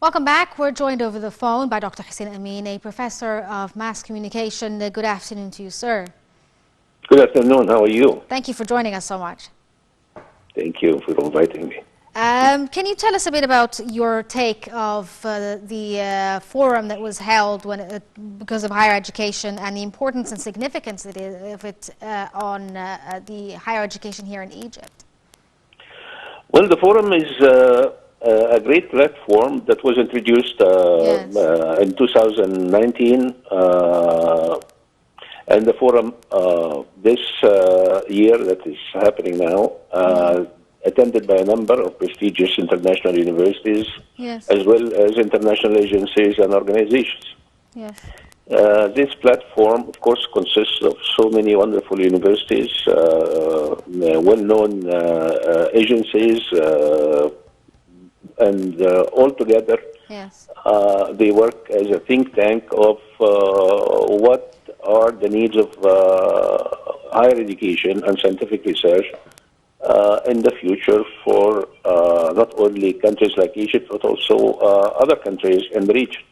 Welcome back. We're joined over the phone by Dr. Hussien Amin, a professor of mass communication. Good afternoon to you, sir. Good afternoon. How are you? Thank you for joining us so much. Thank you for inviting me. Can you tell us a bit about your take of the forum that was held because of higher education and the importance and significance of it on the higher education here in Egypt? Well, the forum is a great platform that was introduced in 2019, and the forum this year that is happening now, attended by a number of prestigious international universities, as well as international agencies and organizations. Yes. This platform, of course, consists of so many wonderful universities, well-known agencies, and all together, they work as a think tank of what are the needs of higher education and scientific research in the future for not only countries like Egypt, but also other countries in the region.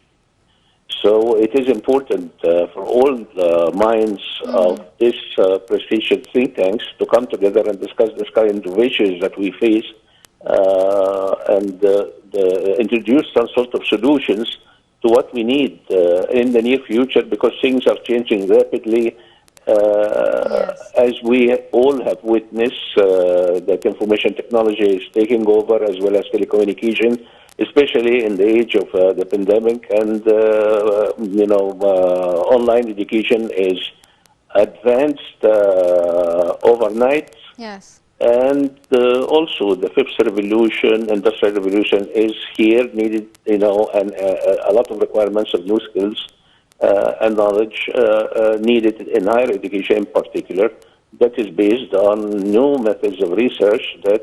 So it is important for all the minds of this prestigious think tanks to come together and discuss this kind of issues that we face and introduce some sort of solutions to what we need in the near future, because things are changing rapidly. As we all have witnessed, that information technology is taking over, as well as telecommunication, especially in the age of the pandemic. And, online education is advanced overnight. Yes. And also the fifth revolution, industrial revolution, is here, needed, and a lot of requirements of new skills and knowledge needed in higher education in particular, that is based on new methods of research that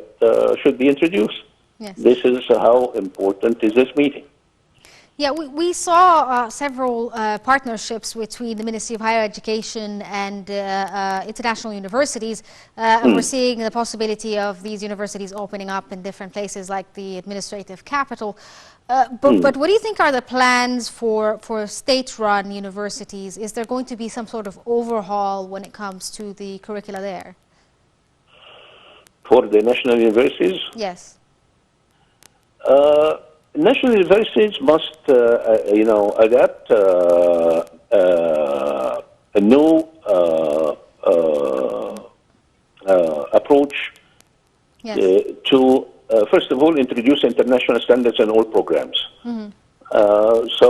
should be introduced. Yes. This is how important is this meeting. Yeah, we saw several partnerships between the Ministry of Higher Education and international universities. And we're seeing the possibility of these universities opening up in different places like the administrative capital. But what do you think are the plans for state-run universities? Is there going to be some sort of overhaul when it comes to the curricula there? For the national universities? Yes. National universities must, adapt a new approach to, first of all, introduce international standards in all programs. So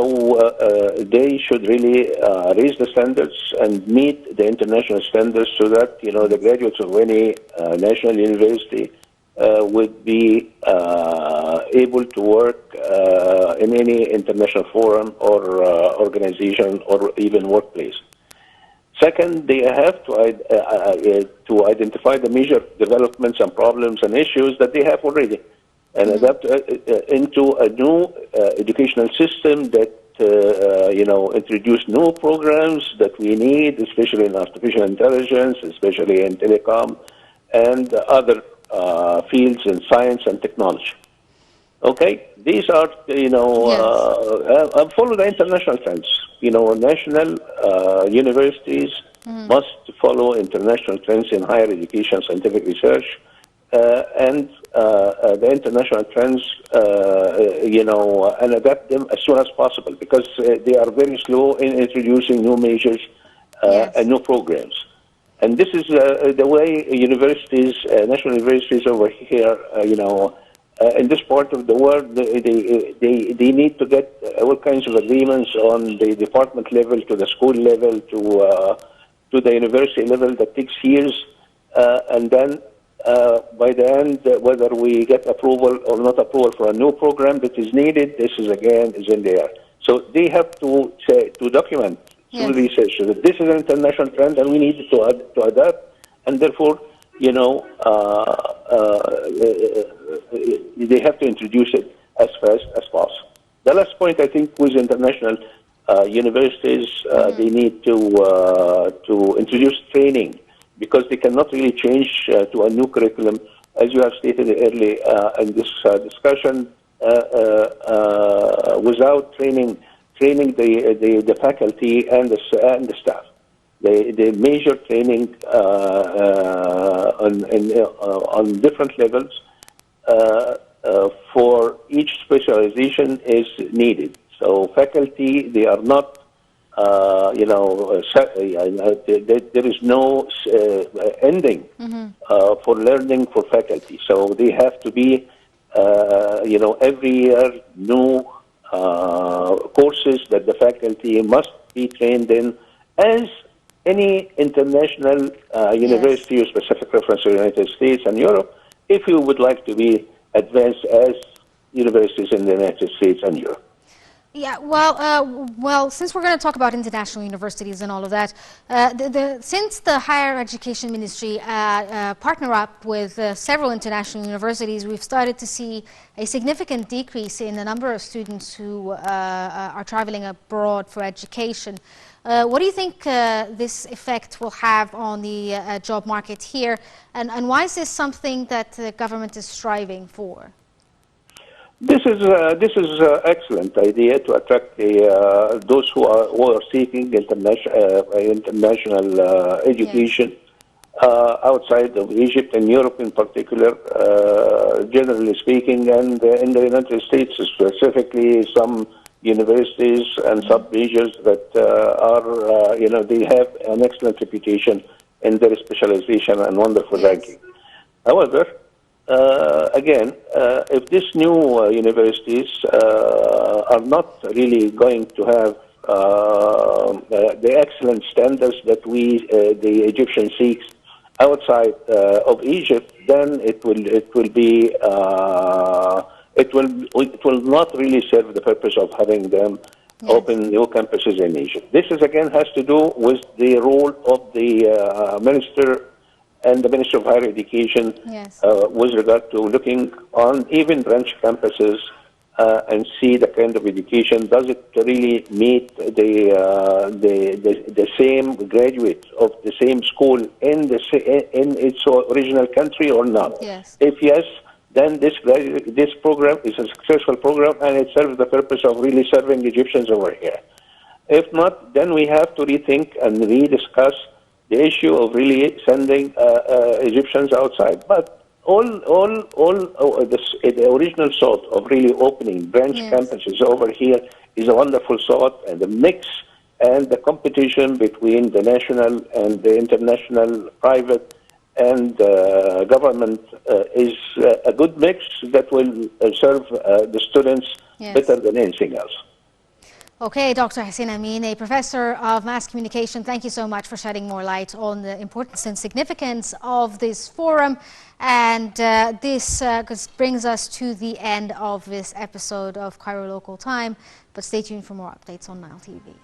they should really raise the standards and meet the international standards, so that the graduates of any national university would be able to work in any international forum or organization or even workplace. Second, they have to identify the major developments and problems and issues that they have already, and adapt into a new educational system that introduce new programs that we need, especially in artificial intelligence, especially in telecom and other fields in science and technology. Okay, these are, follow the international trends. National universities must follow international trends in higher education, scientific research, and the international trends, and adapt them as soon as possible, because they are very slow in introducing new measures and new programs. And this is the way universities, national universities over here, in this part of the world, they need to get all kinds of agreements on the department level, to the school level, to the university level, that takes years. And then by the end, whether we get approval or not approval for a new program that is needed, this is in the air. So they have to document through research that this is an international trend and we need to adapt, and therefore, they have to introduce it as fast as possible. The last point, I think, with international universities, they need to introduce training, because they cannot really change to a new curriculum. As you have stated earlier in this discussion, without training the faculty and the staff. The major training on different levels for each specialization is needed. So faculty, they are not, there is no ending for learning for faculty. So they have to be, every year new courses that the faculty must be trained in, as any international university with specific reference to the United States and Europe, if you would like to be advanced as universities in the United States and Europe. Yeah, well, since we're going to talk about international universities and all of that, since the Higher Education Ministry partner up with several international universities, we've started to see a significant decrease in the number of students who are traveling abroad for education. What do you think this effect will have on the job market here, and why is this something that the government is striving for? This is excellent idea to attract those who are seeking international education outside of Egypt and Europe in particular, generally speaking, and in the United States specifically, some universities and sub-majors that they have an excellent reputation in their specialization and wonderful ranking. However, again, if these new universities are not really going to have the excellent standards that the Egyptian seeks outside of Egypt, then it will not really serve the purpose of having them open new campuses in Egypt. This has to do with the role of the minister and the Ministry of Higher Education with regard to looking on even branch campuses and see the kind of education. Does it really meet the same graduates of the same school in its original country or not? If yes, then this program is a successful program and it serves the purpose of really serving Egyptians over here. If not, then we have to rethink and rediscuss the issue of really sending Egyptians outside. But the original thought of really opening branch campuses over here is a wonderful thought, and the mix and the competition between the national and the international, private and government is a good mix that will serve the students better than anything else. Okay, Dr. Hussien Amin, a professor of mass communication, thank you so much for shedding more light on the importance and significance of this forum. And this brings us to the end of this episode of Cairo Local Time. But stay tuned for more updates on Nile TV.